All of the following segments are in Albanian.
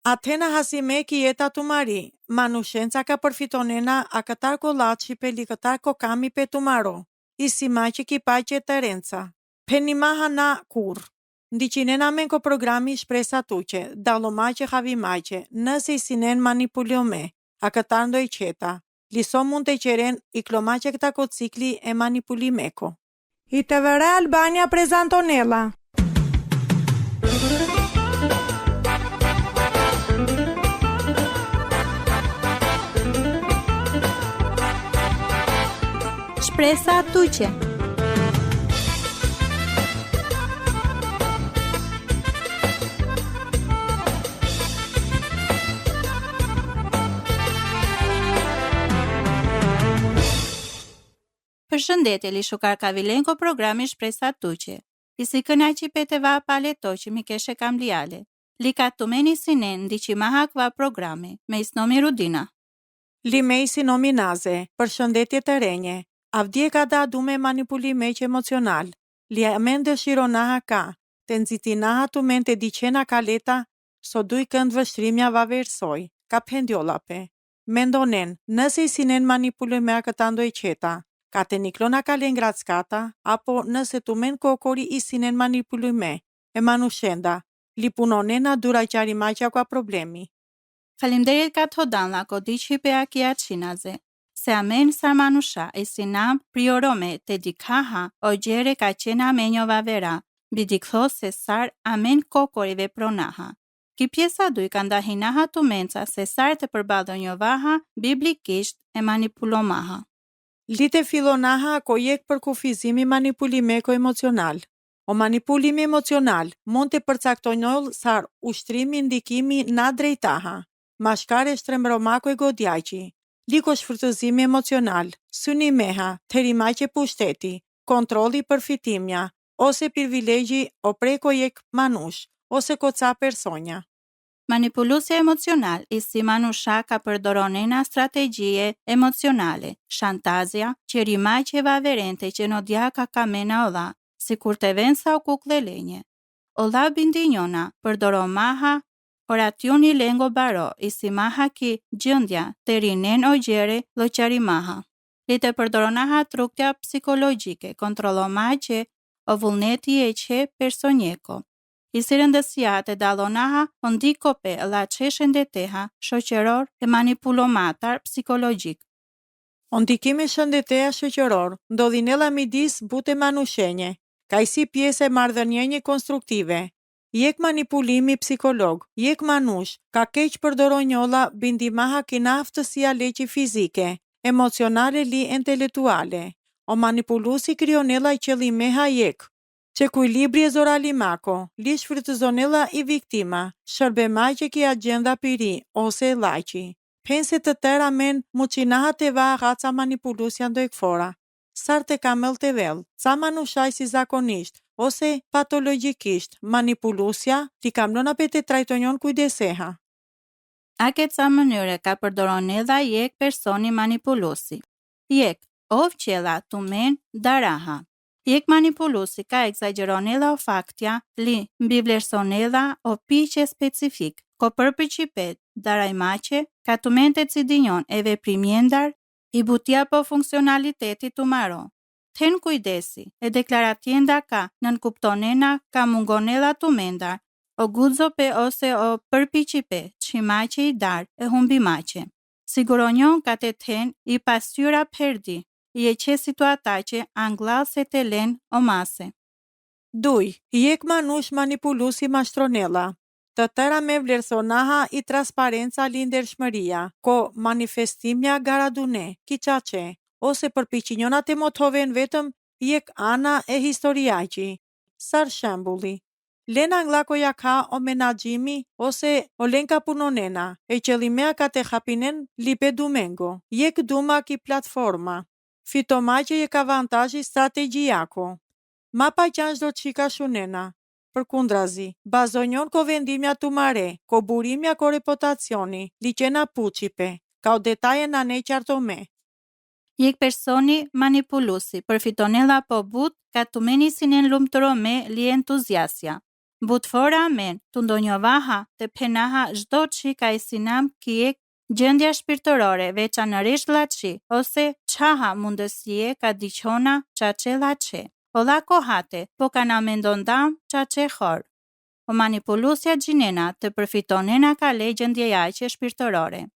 Athena hasime ki jeta tumari, manushenca ka përfitonena a këtar kolaci pe likëtar kokami pe tumaro, isimaci ki pace tërenca. Penimaha na kur. Ndiqinena men ko programi shpresa tuqe, dalomace havimace, nëse i sinen manipuliome, a këtar ndoj qeta. Liso mund të qeren i klomace këta ko cikli e manipulimeko. I TVR Albania prezantonella. Shpresa tuqe. Përshëndetje, Lishukar Kavilenko, programi Shpresa tuqe. Isi kënaqi peteva paletoqi mi keshe kamliale. Lika tumeni sinen ndiqi mahakva programi, me isnomi Rudina. Limej si nominaze, përshëndetje të renje. Avdje ka da dume manipulime që emocional. Lia men dëshiro naha ka, të nxiti naha tu men të diqena kaleta, so duj kënd vështrimja va versoj, ka pendiolape. Mendonen, nëse i sinen manipulime a këta ndoj qeta, ka të niklona kalen gratskata, apo nëse tu men kokori i sinen manipulime, e manushenda, li punonena dura qari maqa ka problemi. Faleminderit ka të hodanla, kodiqi pe akia qinaze. Se amen sarmanusha e sinam priorome te dikaha o gjere ka qena amenjova vera, bidiklo se sar amen kokorive pronaha. Ki pjesa duj ka ndahinaha tu menca se sar të përbadonjovaha biblikisht e manipulomaha. Lite filonaha ko jek për kufizimi manipulimeko emocional. O manipulimi emocional mund të përcaktonjol sar ushtrimi ndikimi na drejtaha. Mashkare shtremromako e godjaqi. Liko shfrytëzimi emocional, syni meha, terimaqe pushteti, kontroli përfitimja, ose privilegji o preko jek manush, ose koca personja. Manipuluesja emocional i si manusha ka përdoronena strategjie emocionale, shantazja, që rimaqeva verente që no dja ka kamena ola, si kur të vensa o kukle lenje. Ola bindinjona përdoromaha orationi lengo baro, i si maha ki gjëndja të rinen o gjere loqarimaha. Li të përdoronaha truktja psikologjike, kontrolomaqe o vullneti e që personjeko. I si rëndësia të dalonaha ondikope la qeshen deteha, shoqeror e manipulomatar psikologjik. Ondikimi shëndeteja shoqëror, ndodhinella midis bute manushenje, ka i si pjese marrëdhënienje konstruktive. Jek manipulimi psikolog, jek manush, ka keq përdoronjolla bindimaha kina aftësia leqi fizike, emocionale li intelektuale. O manipulusi krionella i qëllimeha jek. Çekuilibri e zoralimako, li shfrytëzonella i viktima, shërbemaqe ki agenda piri, ose laqi. Pense të tëra men muqinaha të va raca manipulusja ndojkfora. Sar të kamel të vel, ca manushaj si zakonisht, ose patologjikisht, manipulusja ti kamlona pe të trajtonjon kujdeseha. A këtë sa mënyre ka përdoronella jek personi manipulusi. Jek, ov qela tu men daraha. Jek manipulusi ka exageronella o faktja, li mbivlerësonella o piqe specifik, ko përpëqipet, darajmache, ka tu men të cidinjon e veprimjendar, i butja po funksionaliteti tu maro. Ten kujdesi, e deklaratjenda ka nën kuptonena ka mungonella tu mendar, o gudzo pe ose o përpiqipe, qimaqe i dar e humbimaqe. Siguronjon ka të ten i pasyra perdi, i e që situata që angla se të len o mase. Duj, jek manush manipulusi mashtronella. Të tëra me vlerësonaha i transparenca lindershmëria, ko manifestimja garadune, kiqaqe, ose përpiqinjonat e motoven vetëm jek ana e historiaqi. Sar shembulli. Lena nglakoja ka o menagjimi ose o lenka punonena, e qëllimea ka te hapinen lipe dumengo, jek duma ki platforma. Fitomaqe jek avantazhi strategjijako. Ma pa qansh do qika shunena. Për kundrazi, bazonjon ko vendimja tu mare, ko burimja ko reputacioni, liqena puqipe, ka o detaje na ne qartome. Jek personi manipulusi, përfitonella po but ka të meni sinen lumëtëro me li entuziasja. Butfora amen, të ndonjovaha të penaha çdo çi ka i sinam kiek gjendja shpirtërore veçanërisht llaçi, ose çaha mundësie ka diqona çaçe llaçe. Olla kohate, po kana mendondam çaçe xor. O manipulusja gjinena të përfitonena ka gjendje jaqe shpirtërore.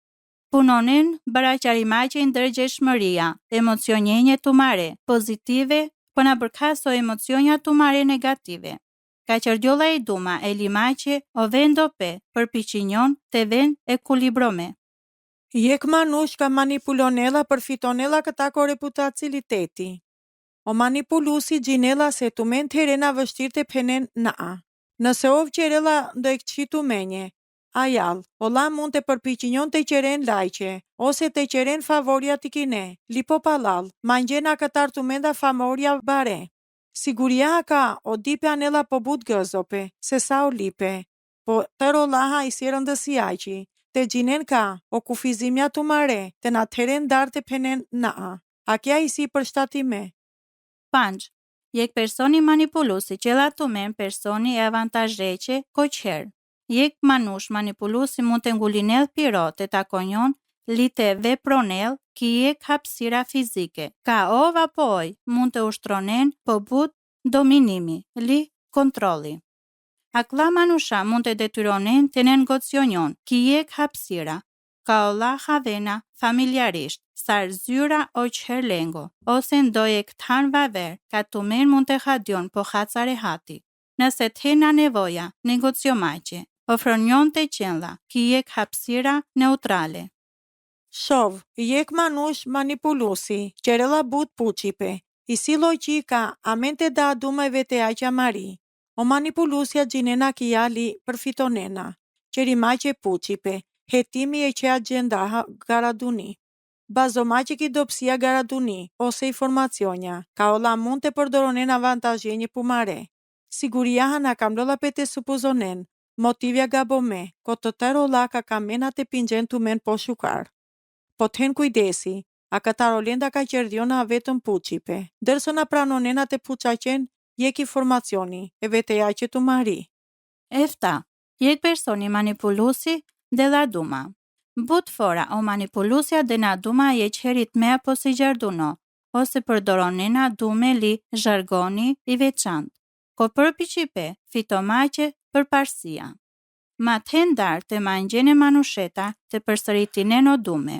Punonin baraqarimaqe ndërgjegjshmëria, emocionjenje tumare pozitive, po na bërkaso emocionja tumare negative. Ka qërdjolla i duma e limaqe o vendope përpiqinjon të ven ekulibrome. Jek manush ka manipulonela përfitonela këta ko reputaciliteti. O manipulusi gjinela se tu men të herena vështirë të penen naa. Nëse ovë qerela ndo e këqitu menje, ajal, ola mund të përpiqinjon të qeren lajqe, ose të qeren favoria të kine, lipo palal, mangjena këtar tu menda famoria bare. Siguria ka o dipe anela po but gëzope, se sa o lipe, po tëro laha i si rëndësiaqi, të gjinen ka o kufizimja tu mare, të na të heren dar të penen naa, a kja i si përshtatime. Panç, jek personi manipulusi qella të men personi e avantazheqe koqher. Jek manush manipulusi mund të ngulinell piro të takonjon lite vepronell ki jek hapësira fizike. Ka ov apo oj mund të ushtronen po but dominimi, li kontrolli. Aklla manusha mund të detyronen të negocionion ki jek hapësira. Ka olla havena familjarisht, sar zyra o qherlengo, ose ndoje këtan vaver, ka të men mund të hadion po hacare hati. Nëse të hena nevoja, negociomaqe, ofronjon të qenla, ki jek hapësira neutrale. Shov, jek manush manipulusi, qerela but puqipe, i si loqi ka amente da dume vete aqja mari. O manipulusja gjinena ki jali përfitonena, qeri maqe puqipe, hetimi e që agenda garaduni. Bazomaqe ki dopsia garaduni, ose informacionja, ka ola mund të përdoronen avantajjenje pumare. Siguria hana kam lola pete supozonen, motivja gabome, ko të tëro la ka kamena të pingjen të men po shukar. Po të hen kujdesi, a këta rolenda ka qerdiona vetëm puqipe, dërso na pranonena të puqaqen, jek informacioni, e veteja që të mari. Efta, jek personi manipulusi dhe la duma. But fora o manipulusja dhe na duma je qerit me apo si gjarduno, ose përdoronena dume li zhargoni i veçant. Ko përpiqipe, fitomaqe për parsia. Ma të hendar të mangjene manusheta të përsëritinen o dume,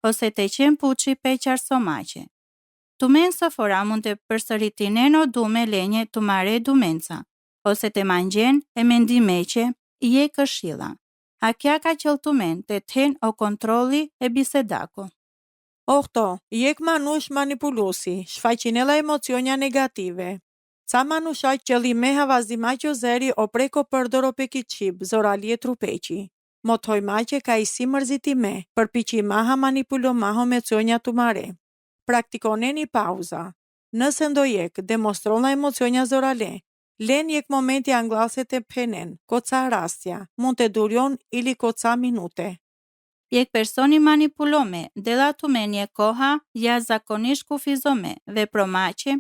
ose të qenë puqipe qarsomaqe. Tumen sofora mund të përsëritinen o dume lenje të mare dumenca, ose të mangjen e mendimeqe i e këshilla. A kja ka qëlltumen të ten o kontroli e bisedako. Ohto, jek manush manipulusi, shfaqinela emocionja negative. Ca manushaj qëllime havazimaqo zeri o preko përdoro pekiqib, zoralje trupeqi. Motoj maqe ka i si mërzitime, përpiqi maha manipulo maho emocionja tu mare. Praktikoneni pauza. Nëse ndojek, demonstrona emocionja zorale. Len jek momenti anglaset e penen, koca rastja, mund të durion ili koca minute. Jek personi manipulome, dhe la të menje koha, ja zakonisht kufizome, vepromaqe,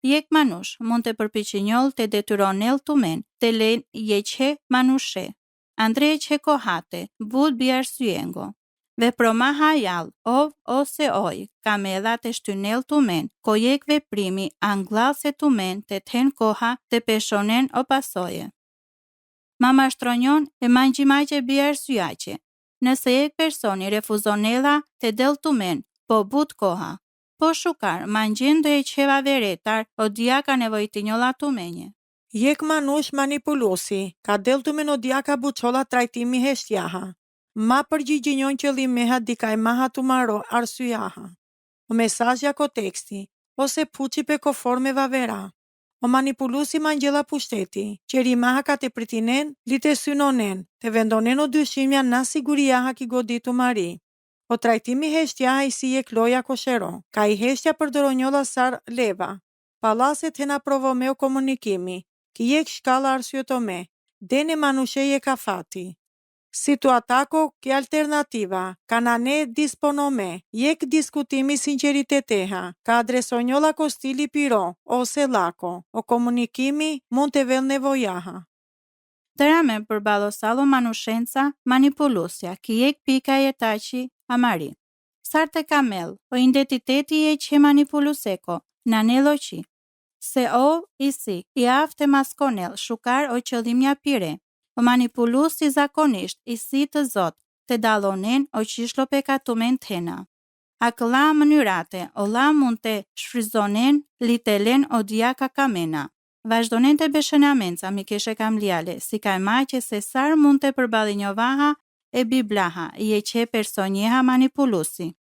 jek manush, mund të përpiqinjoll të detyronel të men, të len jeqe manushe. Andre që kohate, bud biarsyengo. Veproma hajal, ov ose oj, kamela të shtynel të men, ko jek veprimi anglase të men të ten koha të peshonen o pasoje. Ma mashtronjon e mangjimaqe biarsyache. Nëse jek personi refuzonela të del të men, po but koha. Po shukar, mangjin do e qeva veretar o dia ka nevojtinjolla të menje. Jek manush manipulusi, ka del të men o dia ka buqolla trajtimi heshtjaha. Ma përgjigjinjon qëllimeha dikaj maha të maro arsyaha. O mesazja ko teksti, ose puqipe ko forme vavera. O manipulusi mangjela pushteti, qeri maha ka të pritinen, li të synonen, të vendonen o dyshimja na siguriaha ki goditu mari. O trajtimi heshtjaha i si je kloja koshero, ka i heshtja përdoronjolla sar leva. Palaset hena provome o komunikimi, ki jek shkalla arsyetome, dene manusheje ka fati. Situatako ke alternativa, kanane disponome, jek diskutimi sinceriteteha, ka adresonjolla ko stili piro, ose lako, o komunikimi mund të vel nevojaha. Tërame përballë sallo manushenca manipuluesja, që jek pika e taçi amari. Sarte kamel, o identiteti e që manipuluseko, nanelo që. Se o isi, i afte maskonel, shukar o qëllimja pire, o manipulus si zakonisht, isi të zot, të dalonen o qishlo pekatumen tena. Akëla mënyrate, o la mund të shfrizonen, litelen o dia kakamena. Vazhdonen të beshënamenca mi keshe kamliale, si ka maqe se sar mund të përbali njovaha e biblaha, i e që personjeha manipulusi.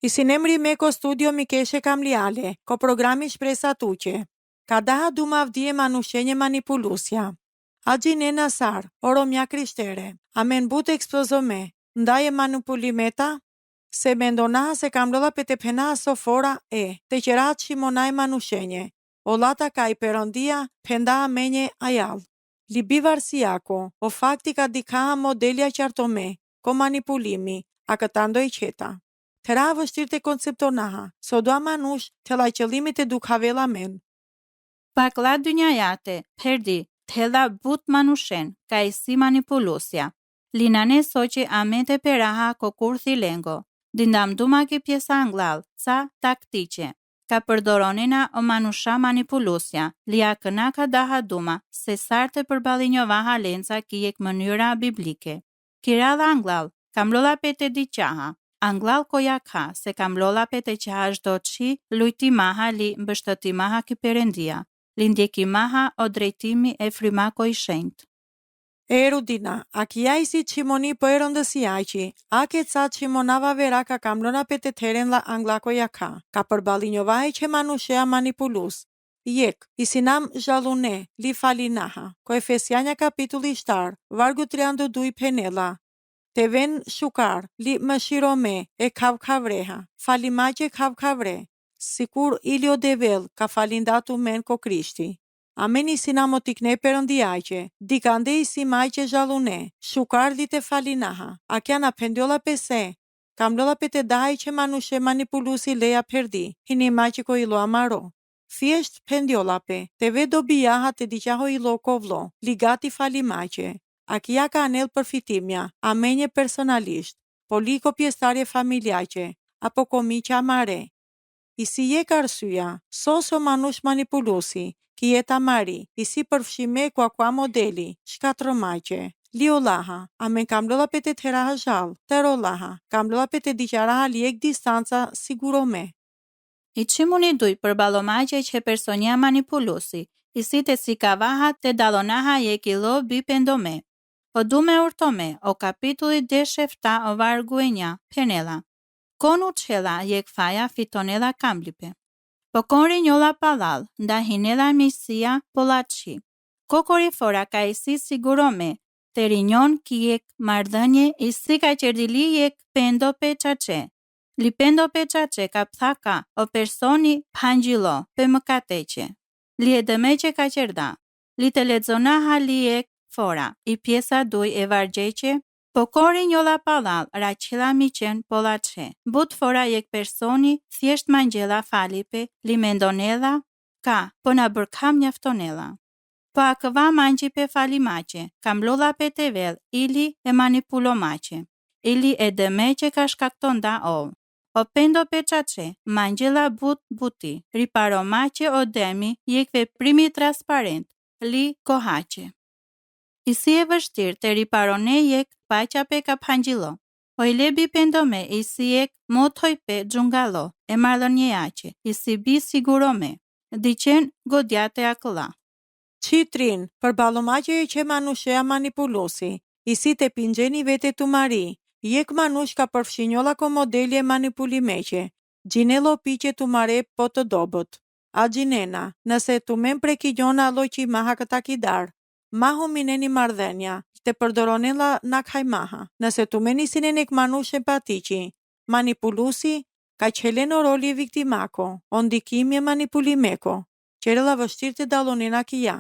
I sinemri me ko studio Mikeshe Kamliale, ko programi Shpresa Tuqe. Ka daha duma vdije manushenje manipulusja. Agji nena sar, oro mja krishtere. Amen but ekspozome, ndaje manipulimeta? Se mendonaha se kamlola pete pena sofora te qerat shimonaj manushenje. Olata ka i perondia, penda amenje ajal. Libi varsijako, o fakti ka dikaha modelja qartome, ko manipulimi, a këtando i qeta. Tëra vështirë të konceptonaha, so doa manush të la qëllimit e dukhavela men. Pakla dynjajate, perdi, tela but manushen, ka i si manipulusja. Linane soqi amete peraha ko kurthi lengo. Dindam duma ke pjesa anglal, ca taktiqe. Ka përdoronina o manusha manipulusja, lia këna ka daha duma, se sarte përbali njovaha lenca ki jek mënyra biblike. Kirala anglal, kam lola pete di qaha. Anglal koja ka, se kam lola pete qaha shdo qi, lujti maha li mbështëti maha ki perendia. Lindjeki maha o drejtimi e frimako i shenjt. Erudina, a kia i si qimoni po e rëndësi aqi, a ke ca qimonava vera ka kamlona pete teren la anglako ja ka përbali njovaj që manushea manipulus. Jek, i sinam zhalune, li falinaha, ko Efesianja kapitulli 7, vargu 32 penela. Te ven shukar, li më shirome, e kavkavreha, falimaqe kavkavre, sikur ilio devel ka falindatu men ko Krishti. Ameni sinamotikne perëndiaqe, dikandej si majqe zhallune, shukardit e falinaha, akjana pendiolla pese, kamlolla pete daj që manushe manipulusi leja perdi, hini majqe ko ilo amaro. Thjesht pendiollape, te ve do bijaha te diqaho ilo kovlo, ligati fali majqe. Akia ka anel përfitimja, amenje personalisht, poliko pjestarje familjaqe, apo komiqa amare. I si je arsyja, soso manush manipulusi, ki jeta mari, i si përfshime kwa modeli, shkatromaqe. Liolaha, amen kamlolla pete teraha zhall, terolaha, kamlolla pete diqaraha lijek distanca sigurome. I qimuni duj për balomaqe që personia manipulusi, i si te si kavaha te dalonaha je kilo bi pendome. O dume urtome, o kapitulli de shefta o vargu e nja, penela. Konu qela je kfaja fitonela kamblipe. Po konri njolla palal, nda hinela misia polachi. Kokori fora ka isi sigurome, te rinjon ki jek mardhënje i si ka qerdili jek pendo pe qache. Li pendo pe qache ka pthaka o personi pangjilo pe mëkateqe. Li e dëmeqe ka qerda. Li te ledzona li jek fora, i pjesa duj e vargjeqe, po kori njolla palal, raqila miqen polache. But fora jek personi, thjesht mangjela falipe, li mendonela, ka, po na bërkam njaftonela. Po a këva mangjipe falimache, kam lodha pe tevel, ili e manipulomache. Ili e dëmeqe ka shkakton da ov. O pendo pe qache, mangjela buti, riparomache o demi, jek veprimi transparent, li kohache. I si e vështirë të riparone jek paqa pe ka pangjilo. O i lebi pendome i si jek motoj pe gjungalo, e mardhonjeaqe, i si bi sigurome, diqen godjate akëlla. Qitrin, për balomaqe që manushea manipulusi, i si te pingjeni vete të mari, jek manush ka përfshinjolla ko modeli e manipulimeqe, gjinelo piqe të mare po të dobët. A gjinena, nëse të men prekigjona allo që i maha këta kidar, maho mineni mardhenja, te përdoronela nak hajmaha, nëse të meni sinenek manush empatiqi, manipulusi, ka qeleno roli e viktimako, o ndikimi e manipulimeko, qerella vështirë të dalonena kija.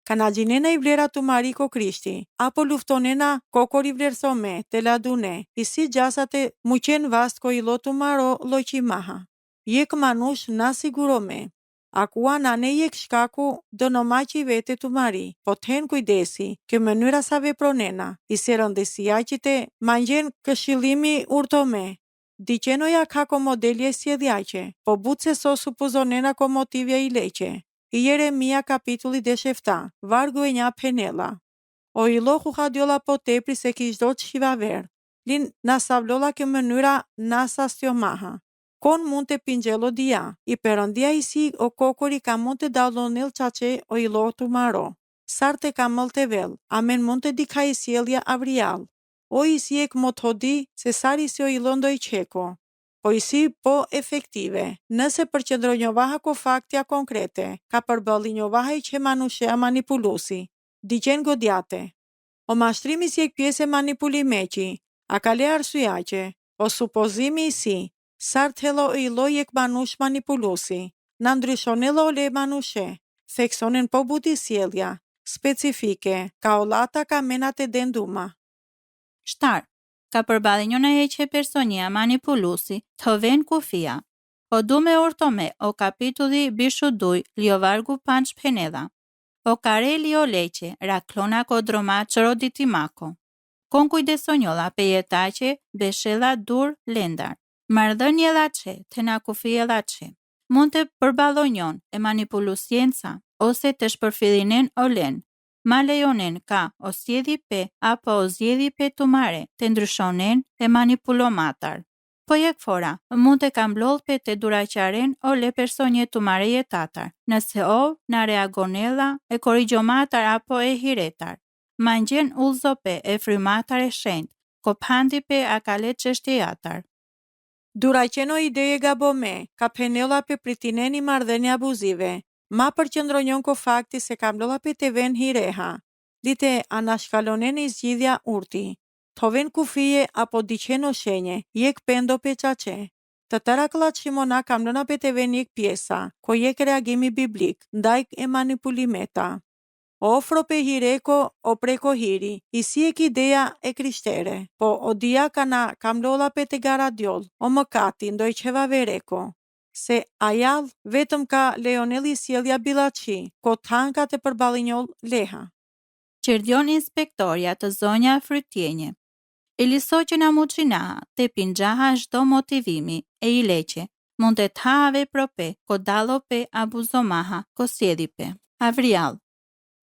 Kana gjinena i vlera të mariko krishti, apo luftonena kokor i vlerësome, të ladune, i si gjasat e muqen vast ko i lo të maro loqimaha. Jek manush na sigurome. Akua nane jek shkaku dënomaqi vete të mari, po ten kujdesi, kjo mënyra sa vepronena, i si rëndesia që te mangjen këshillimi urtome. Diqenoja ka ko modelje sjedhjaqe, po but se so supozonena ko motivja i leqe. I Jeremia kapitulli de shefta, vargu e nja penela. O i lohu hadjolla po tepri se kishdo që shivaver, lin nasavlolla kjo mënyra nasa stjomaha. Kon mund të pingjelo dia, i perëndia i si o kokori ka mund të dalonil qache o i lohu të maro. Sarte ka mëll të vel, amen mund të dika i sielja avrial. O i si ek motodi se sari si o i londoj qeko. Po i si po efektive, nëse përqendro njovaha ko faktja konkrete, ka përbëlli njovaha i që manushea manipulusi, diqen godjate. O mashtrimi si ek pjese manipulimeqi, a ka le arsyaqe, o supozimi i si, sartelo i lo ek manush manipulusi, na ndryshonelo le manushe, theksonen po buti sielja, specifike, ka olata ka menate denduma. Shtar, ka përbali njona e që personia manipulusi të ven kufia. O dume urtome o kapitulli bishu duj lio vargu panç penela. O kare lio leqe, raklona ko droma qëro ditimako. Kon kujdesonjolla pe jetace, beshela dur lendar. Mardhënje lache, të na kufie lache. Mund të përbalonjon e manipulusjenca, ose të shpërfillinen o len. Ma lejonen ka o zjedhi pe apo o zjedhi pe të mare, të ndryshonen e manipulomatar. Po jek fora, mund të kam lodh pe të duraqaren o le personje të mare jetatar, nëse o na reagonela e korigjomatar apo e hiretar. Mangjen ullzo pe e frymatar e shend, ko pandi pe akale qështjejatar. Duraqeno ideje gabome, ka penela pe pritineni mardhenje abuzive, ma përqendronjon ko fakti se kam lodha pe të ven hireha, lite anashkalonen i zgjidhja urti, të ven kufije apo diqeno shenje, jek pendo pe qache. Të tëra këllat shimona kam lëna beteve njëk pjesa, ko jek reagimi biblik, ndajk e manipulimeta. O fropehireko o prekohiri, isi e kideja e krishtere, po o dia kana kamlolla pete garadjol, o mëkati ndoj qeva vereko. Se ajall vetëm ka Leoneli sjellja billaçi, ko tankat e përballinjol leha. Qërdion inspektoria të zonja frytjenje. Elisoqena muçina te pinxaha çdo motivimi e i leqe, mund të thave prope, ko dallope abuzomaha, ko sjedipe. Avrial.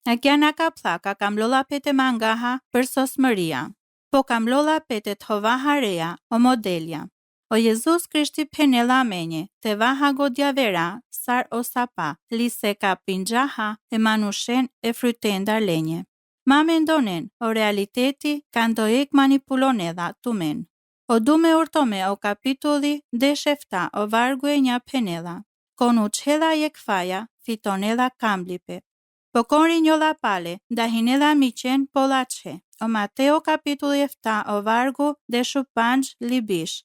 Agjana ka plaka kamlolla pete mangaha për sosmëria, po kamlolla pete thovaha reja o modelja. O Jezus Krishti penela menje, te vaha godja vera, sar o sapa, lise ka pinxaha e manushen e frytenda lenje. Ma mendonen, o realiteti ka ndojek manipulon edha tumen. O dume urtome o kapitulli dhe shefta o vargu e një penela. Konu qela jek faja, fitonela kamblipe. Po konri njolla pale, da hinela miqen polache. O Mateo kapitulli efta o vargu dhe shupanj libish.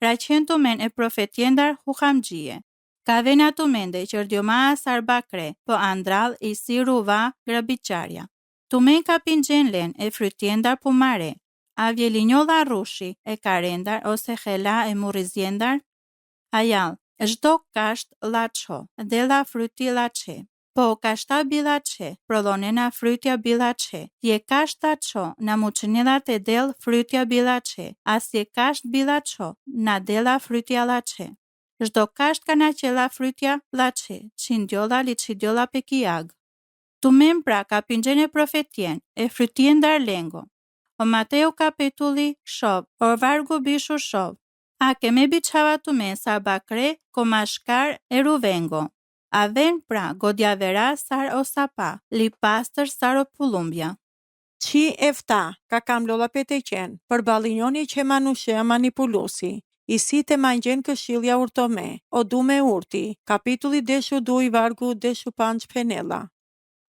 Raqen tumen e profetjendar hukamgjie. Ka vena tumende qërdjoma sarbakre, po andral i si ruva grabiqarja. Tumen ka pingjen len e frytjendar pumare, a vjelinjolla rushi e karendar ose hela e murizjendar? Ajal, çdo kasht laço, dhe la fryti laçe. Po kashta bilaçe, prodhonena frytja bilaçe. Je kasht laço, na muçënjelat e del frytja bilaçe. As je kasht bilaço, na dela frytja laçe. Çdo kasht ka na qela frytja laçe, çindjolla liçidjolla pekijag. Tumen pra ka pinxhen profetjen e frytjendar lengo. O Mateo kapitulli shov, o vargu bishu shov. A keme biçava tumen sa bakre, ko mashkar e ruvengo. A ven pra godja vera sar o sapa, li pastër sar o pulumbja. Qi efta ka kamlolla pete qen, për balinjoni që manushea manipulusi. I si të mangjen këshilja urtome, o dume urti, kapitulli deshu duj vargu deshu panç penela.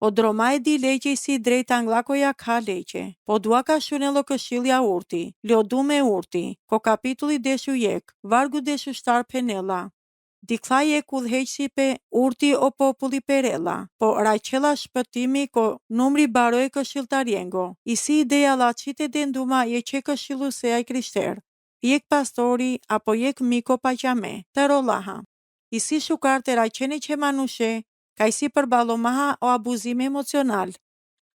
O droma e di leqe si drejt anglakoja ka leqe, po dua ka shunelo këshilja urti, lio dume urti, ko kapitulli deshu jek, vargu deshu shtar penela. Dikla jek udheqsi pe urti o populli perela, po raqela shpëtimi ko numri baroj këshiltarjengo, i si ideja lacite denduma je që këshilu se aj krishter, jek pastori apo jek miko paqame, të rolaha. I si shukar të raqene që manushe, ka i si përbalomaha o abuzime emocional.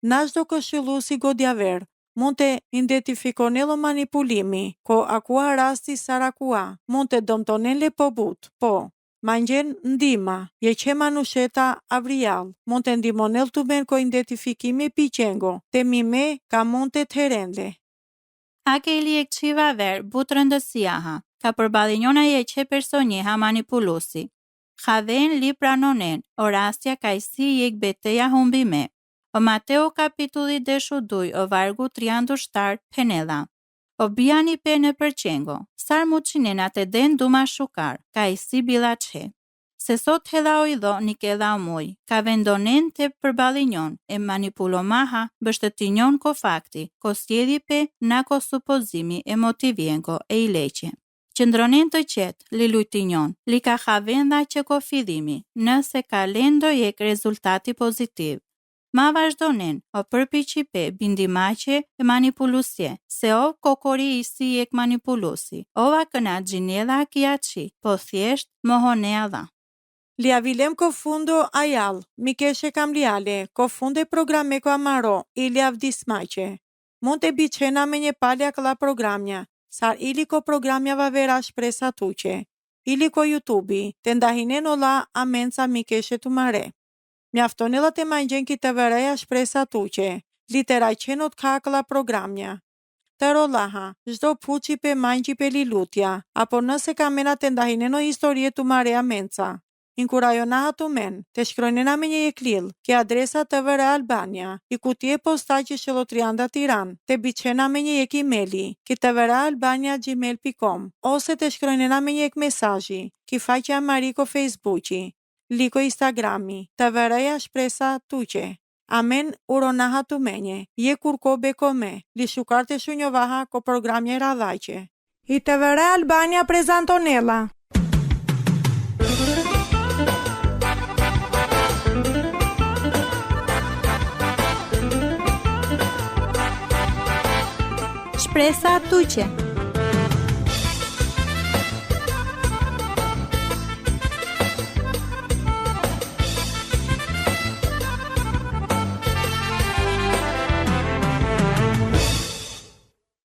Na çdo këshillu si godjaver, mund të identifikonelo manipulimi, ko akua rasti sarakua, mund të domtonele pobut, po. Mangjen ndima, je që manusheta avrial, mund të ndimonel të ben ko identifikimi piqengo, te mime ka mund të të herenle. Ake ili e kqiva ver, but rëndësiaha, ka përbalinjona je që personjeha manipulusi. Hadhen li pranonen, o rastja ka i si jek beteja humbime. O Mateo kapitulli deshu duj, o vargu 37 penela. O bjani pe në përqengo, sar muçinena të den duma shukar, ka i si bilaçe. Se sot hela o idho nikela o muj, ka vendonen të përbalinjon, e manipulomaha bështëtinjon ko fakti, ko stjedipe na ko supozimi e motivjengo e i leqe. Qëndronin të qetë, li lujtinjon, li ka havenda që ko fidhimi, nëse ka lendo jek rezultati pozitiv. Ma vazhdonin, o përpiqipe bindimaqe e manipulusje, se o kokori i si jek manipulusi, ova këna gjinjela kiaci, po thjesht mohonea dha. Li avilem ko fundo ajal, mi keshe kam liale, ko funde programe ko amaro, ili avdismaqe. Mund të biqena me një palja këla programja, sar ili ko programja va vera shpresa tuqe. Ili ko YouTube, të ndahinen ola amenca mi keshe të mare. Mjaftonella të mangjen ki të vëreja shpresa tuqe, litera qenot ka këla programja. Të rolaha, zdo puqi pe mangji pe li lutja, apo nëse ka mena të ndahineno historie të mare amenca. Inkurajonaha të men, të shkrojnena me një jeklil, ki adresa të vëre Albania, i kutje postaqe Shëllotrianda Tiran, të biqena me një jek emaili, ki të vëre albania@gmail.com, ose të shkrojnena me një jek mesazhi, ki faqja Mariko Facebooki, liko Instagrami, të vëreja shpresa tuqe. Amen uronaha të menje, je kurko beko me, li shukarte shunjovaha ko programje radhaqe. I të vëre Albania prezantonela. Shpresa tuqe.